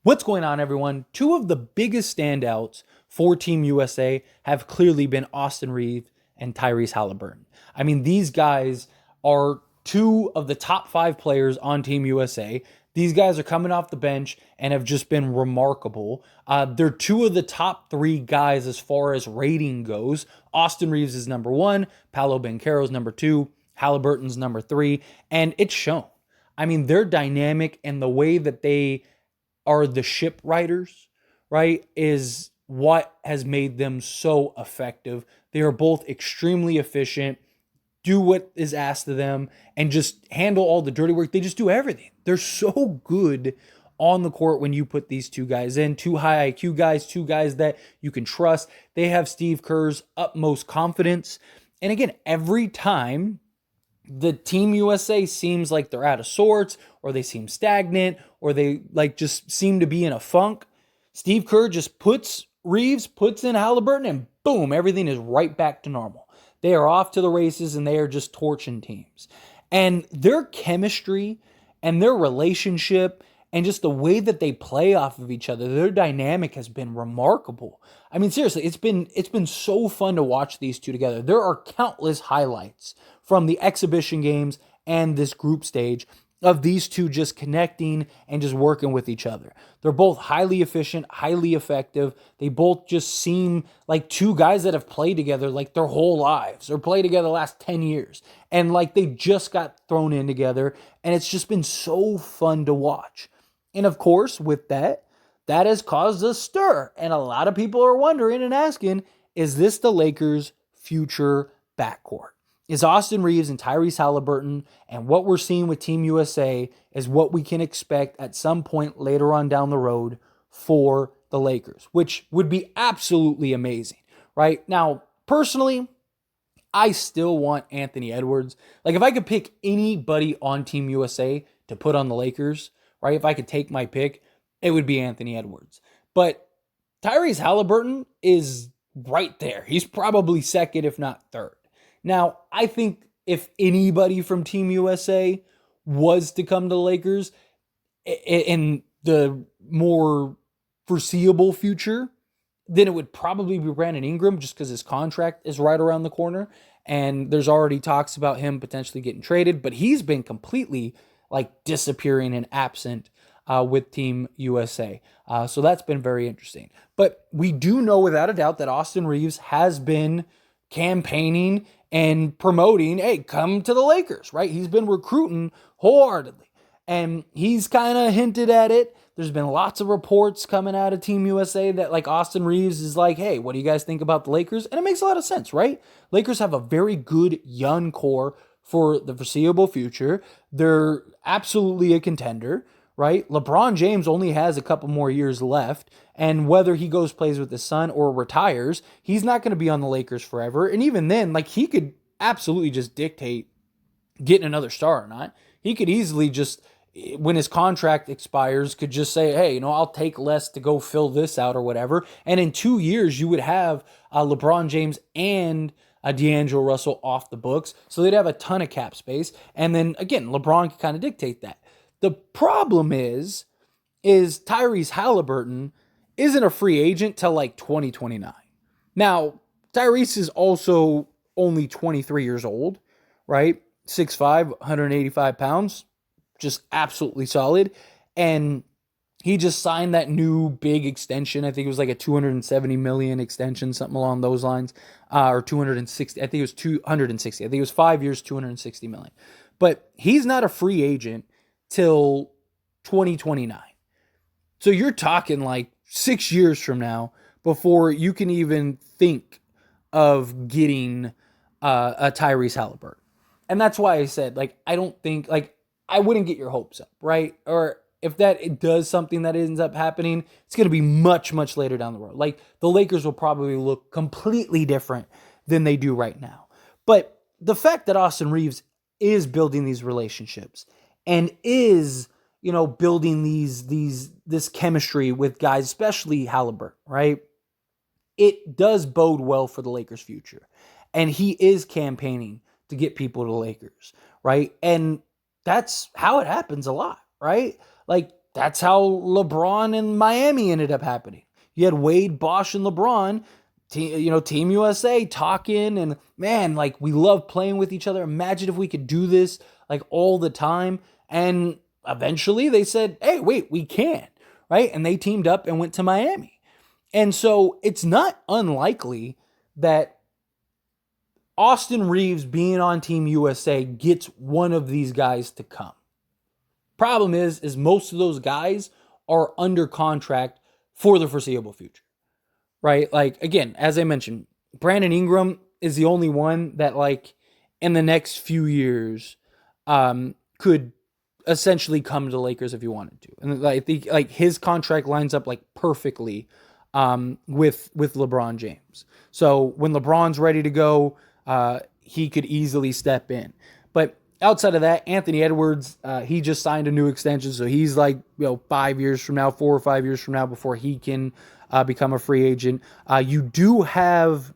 What's going on, everyone? Two of the biggest standouts for Team USA have clearly been Austin Reaves and Tyrese Haliburton. I mean, these guys are two of the top five players on Team USA. These guys are coming off the bench and have just been remarkable. They're two of the top three guys as far as rating goes. Austin Reaves is number one, Paolo Banchero's number two, Halliburton's number three, and it's shown. I mean, they're dynamic, and the way that they are the ship writers, right, is what has made them so effective. They are both extremely efficient, do what is asked of them, and just handle all the dirty work. They just do everything. They're so good on the court when you put these two guys in. Two high IQ guys, two guys that you can trust. They have Steve Kerr's utmost confidence. And again, every time the Team USA seems like they're out of sorts, or they seem stagnant, or they just seem to be in a funk, Steve Kerr just puts Reaves, puts in Haliburton, and boom, everything is right back to normal. They are off to the races, and they are just torching teams. And their chemistry and their relationship and just the way that they play off of each other, their dynamic has been remarkable. I mean, seriously, it's been so fun to watch these two together. There are countless highlights from the exhibition games and this group stage of these two just connecting and just working with each other. They're both highly efficient, highly effective. They both just seem like two guys that have played together like their whole lives, or played together the last 10 years. And like they just got thrown in together, and it's just been so fun to watch. And of course, with that has caused a stir. And a lot of people are wondering and asking, is this the Lakers' future backcourt? Is Austin Reaves and Tyrese Haliburton and what we're seeing with Team USA is what we can expect at some point later on down the road for the Lakers, which would be absolutely amazing, right? Now, personally, I still want Anthony Edwards. Like, if I could pick anybody on Team USA to put on the Lakers, right? If I could take my pick, it would be Anthony Edwards. But Tyrese Haliburton is right there. He's probably second, if not third. Now, I think if anybody from Team USA was to come to the Lakers in the more foreseeable future, then it would probably be Brandon Ingram, just because his contract is right around the corner. And there's already talks about him potentially getting traded, but he's been completely disappearing and absent with Team USA. So that's been very interesting. But we do know without a doubt that Austin Reaves has been campaigning and promoting, hey, come to the Lakers, right? He's been recruiting wholeheartedly, and he's kind of hinted at it. There's been lots of reports coming out of Team USA that Austin Reaves is like, hey, what do you guys think about the Lakers? And it makes a lot of sense, right? Lakers have a very good young core for the foreseeable future. They're absolutely a contender, right? LeBron James only has a couple more years left, and whether he goes plays with his son or retires, he's not going to be on the Lakers forever. And even then, he could absolutely just dictate getting another star or not. He could easily just, when his contract expires, could just say, hey, I'll take less to go fill this out or whatever. And in 2 years, you would have LeBron James and D'Angelo Russell off the books. So they'd have a ton of cap space. And then again, LeBron could kind of dictate that. The problem is Tyrese Haliburton isn't a free agent till 2029. Now, Tyrese is also only 23 years old, right? 6'5", 185 pounds, just absolutely solid. And he just signed that new big extension. I think it was a $270 million extension, something along those lines, or 260. I think it was 260. I think it was 5 years, $260 million. But he's not a free agent till 2029. So you're talking 6 years from now before you can even think of getting a Tyrese Haliburton. And that's why I said, I don't think, I wouldn't get your hopes up, right? Or if it does something that ends up happening, it's going to be much, much later down the road. The Lakers will probably look completely different than they do right now. But the fact that Austin Reaves is building these relationships and is, building this chemistry with guys, especially Haliburton, right? It does bode well for the Lakers' future. And he is campaigning to get people to the Lakers, right? And that's how it happens a lot, right? that's how LeBron and Miami ended up happening. You had Wade, Bosch, and LeBron, Team USA talking, and man, like, we love playing with each other. Imagine if we could do this like all the time. And eventually they said, hey, wait, we can, right? And they teamed up and went to Miami. And so it's not unlikely that Austin Reaves being on Team USA gets one of these guys to come. Problem is most of those guys are under contract for the foreseeable future, right? Like, again, as I mentioned, Brandon Ingram is the only one that, like, in the next few years could essentially come to the Lakers if he wanted to. And I think, like, his contract lines up, like, perfectly with LeBron James. So when LeBron's ready to go, he could easily step in. But outside of that, Anthony Edwards, he just signed a new extension, so he's like, 5 years from now, 4 or 5 years from now, before he can become a free agent. You do have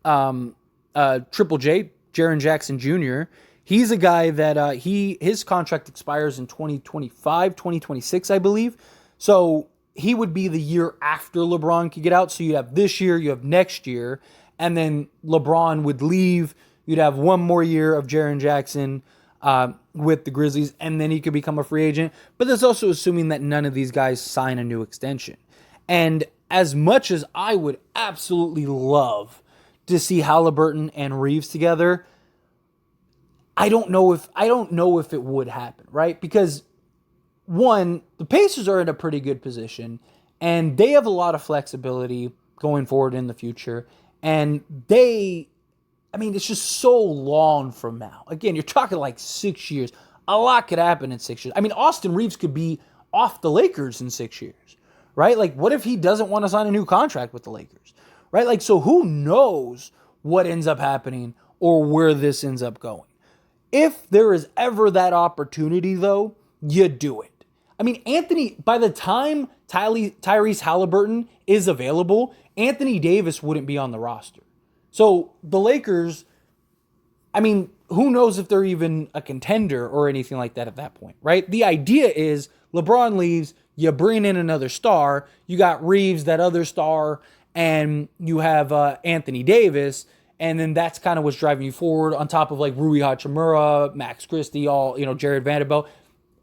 Triple J, Jaren Jackson Jr. He's a guy that his contract expires in 2025, 2026, I believe. So he would be the year after LeBron could get out. So you have this year, you have next year, and then LeBron would leave. You'd have one more year of Jaren Jackson with the Grizzlies, and then he could become a free agent. But that's also assuming that none of these guys sign a new extension. And as much as I would absolutely love to see Haliburton and Reaves together, I don't know if it would happen, right? Because one, the Pacers are in a pretty good position, and they have a lot of flexibility going forward in the future. And it's just so long from now. Again, you're talking like 6 years. A lot could happen in 6 years. I mean, Austin Reaves could be off the Lakers in 6 years, right? Like, what if he doesn't want to sign a new contract with the Lakers, right? Like, so who knows what ends up happening or where this ends up going. If there is ever that opportunity, though, you do it. I mean, by the time Tyrese Haliburton is available, Anthony Davis wouldn't be on the roster. So the Lakers, I mean, who knows if they're even a contender or anything like that at that point, right? The idea is LeBron leaves, you bring in another star, you got Reaves, that other star, and you have Anthony Davis, and then that's kind of what's driving you forward on top of like Rui Hachimura, Max Christie, Jared Vanderbilt.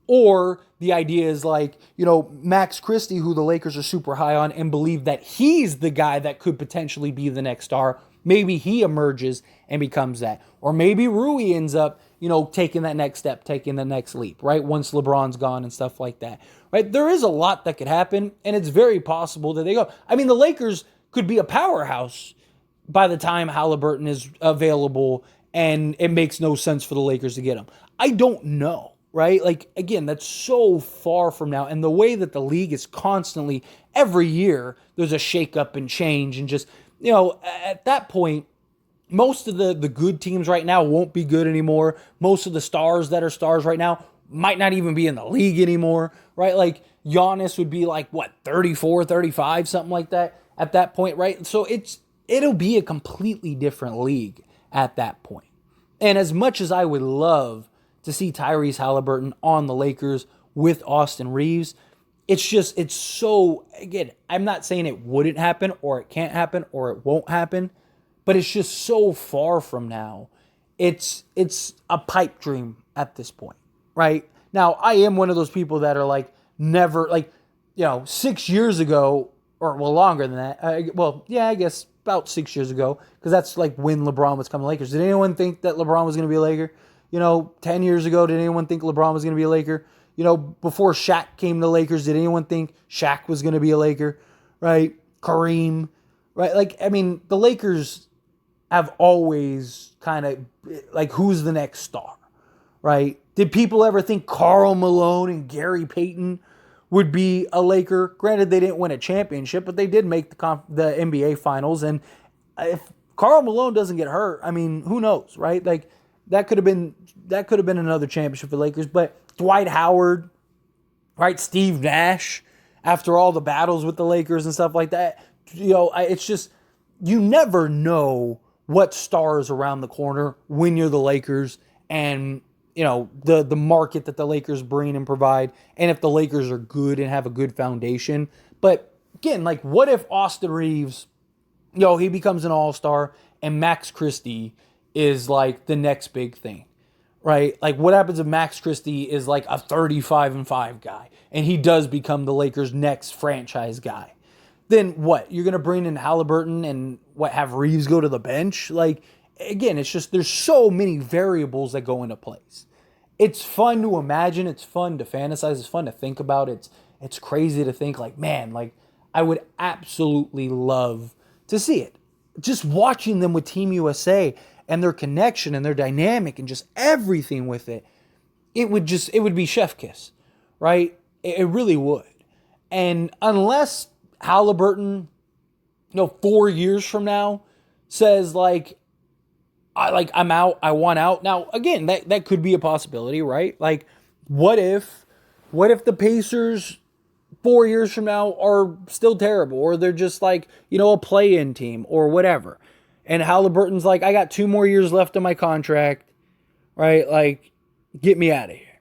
Or the idea is like, Max Christie, who the Lakers are super high on and believe that he's the guy that could potentially be the next star. Maybe he emerges and becomes that. Or maybe Rui ends up, taking that next step, taking the next leap, right? Once LeBron's gone and stuff like that, right? There is a lot that could happen, and it's very possible that they go. I mean, the Lakers could be a powerhouse by the time Haliburton is available, and it makes no sense for the Lakers to get him. I don't know. Right? Like, again, that's so far from now. And the way that the league is constantly, every year, there's a shakeup and change. And just, at that point, most of the good teams right now won't be good anymore. Most of the stars that are stars right now might not even be in the league anymore. Right? Like, Giannis would be like, 34, 35, something like that at that point, right? So it'll be a completely different league at that point. And as much as I would love to see Tyrese Haliburton on the Lakers with Austin Reaves, it's so, again, I'm not saying it wouldn't happen or it can't happen or it won't happen, but it's just so far from now. It's a pipe dream at this point, right? Now, I am one of those people that are like, never, 6 years ago, or longer than that. I guess about 6 years ago, because that's like when LeBron was coming to Lakers. Did anyone think that LeBron was going to be a Laker? 10 years ago, did anyone think LeBron was going to be a Laker? Before Shaq came to Lakers, did anyone think Shaq was going to be a Laker? Right? Kareem, right? Like, I mean, the Lakers have always kind of, like, who's the next star, right? Did people ever think Karl Malone and Gary Payton would be a Laker? Granted, they didn't win a championship, but they did make the NBA Finals. And if Karl Malone doesn't get hurt, I mean, who knows, right? Like, that could have been another championship for the Lakers. But Dwight Howard, right? Steve Nash, after all the battles with the Lakers and stuff like that, it's just, you never know what star is around the corner when you're the Lakers. And the market that the Lakers bring and provide, and if the Lakers are good and have a good foundation. But again, like, what if Austin Reaves, he becomes an all-star and Max Christie is like the next big thing, right? Like, what happens if Max Christie is like a 35-5 guy and he does become the Lakers' next franchise guy? Then what? You're going to bring in Haliburton and have Reaves go to the bench? Like, again, it's just, there's so many variables that go into place. It's fun to imagine. It's fun to fantasize. It's fun to think about. It's crazy to think, like, man, like, I would absolutely love to see it. Just watching them with Team USA and their connection and their dynamic and just everything with it, it would be chef kiss, right? It really would. And unless Haliburton, 4 years from now says, like, I'm out, I want out. Now, again, that could be a possibility, right? Like, what if the Pacers 4 years from now are still terrible, or they're just like, a play-in team or whatever. And Haliburton's like, I got 2 more years left on my contract, right? Like, get me out of here,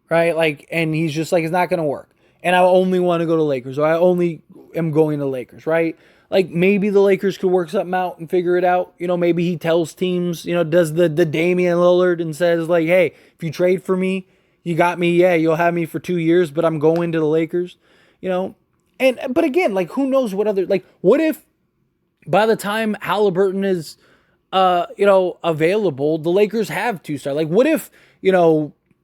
right? Like, and he's just like, it's not going to work. And I only want to go to Lakers, or I only am going to Lakers, right? Like, maybe the Lakers could work something out and figure it out. Maybe he tells teams, does the Damian Lillard and says, like, hey, if you trade for me, you got me, yeah, you'll have me for 2 years, but I'm going to the Lakers, But again, like, who knows what other, like, what if by the time Haliburton is, available, the Lakers have 2-star? Like, what if,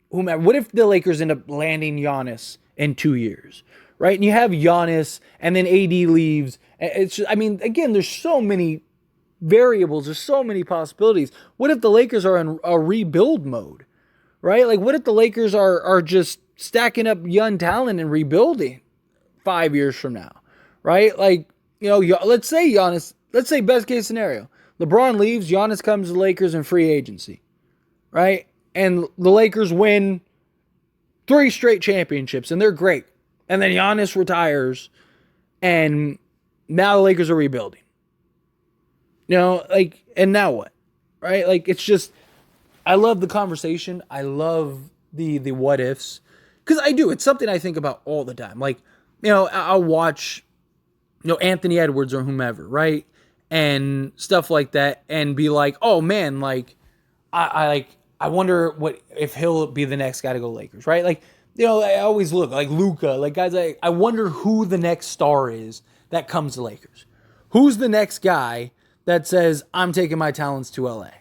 what if the Lakers end up landing Giannis in 2 years, right? And you have Giannis and then AD leaves. It's just, again, there's so many variables. There's so many possibilities. What if the Lakers are in a rebuild mode, right? Like, what if the Lakers are just stacking up young talent and rebuilding 5 years from now, right? Like, let's say best case scenario, LeBron leaves, Giannis comes to the Lakers in free agency, right? And the Lakers win 3 straight championships, and they're great. And then Giannis retires, and now the Lakers are rebuilding. And now what? Right? Like, it's just, I love the conversation. I love the what ifs. Because I do. It's something I think about all the time. Like, I'll watch, Anthony Edwards or whomever, right? And stuff like that, and be like, oh man, like, I wonder what if he'll be the next guy to go Lakers, right? Like, I always look like Luka, like, guys. I wonder who the next star is that comes to Lakers. Who's the next guy that says, I'm taking my talents to LA,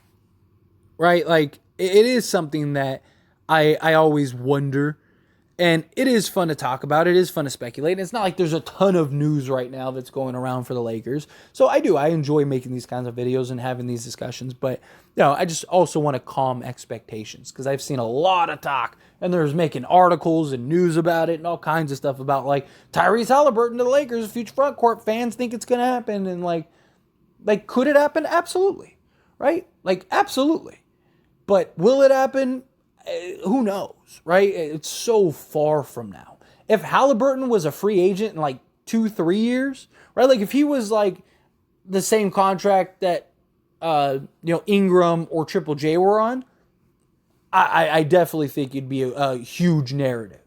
right? Like, it is something that I always wonder. And it is fun to talk about. It is fun to speculate. And it's not like there's a ton of news right now that's going around for the Lakers. So I enjoy making these kinds of videos and having these discussions. But, I just also want to calm expectations, because I've seen a lot of talk, and there's making articles and news about it and all kinds of stuff about, like, Tyrese Haliburton to the Lakers, future front court. Fans think it's going to happen. And, like, could it happen? Absolutely. Right? Like, absolutely. But will it happen? Who knows, right? It's so far from now. If Haliburton was a free agent in like 2-3 years, right? Like, if he was like the same contract that Ingram or Triple J were on, I definitely think it'd be a huge narrative.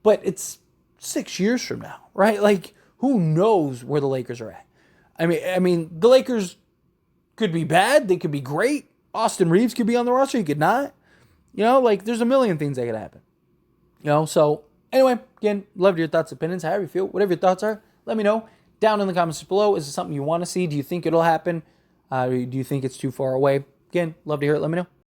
But it's 6 years from now, right? Like, who knows where the Lakers are at? I mean, the Lakers could be bad. They could be great. Austin Reaves could be on the roster. He could not. Like, there's a million things that could happen. So anyway, again, love your thoughts, opinions, however you feel, whatever your thoughts are, let me know down in the comments below. Is it something you want to see? Do you think it'll happen? Do you think it's too far away? Again, love to hear it. Let me know.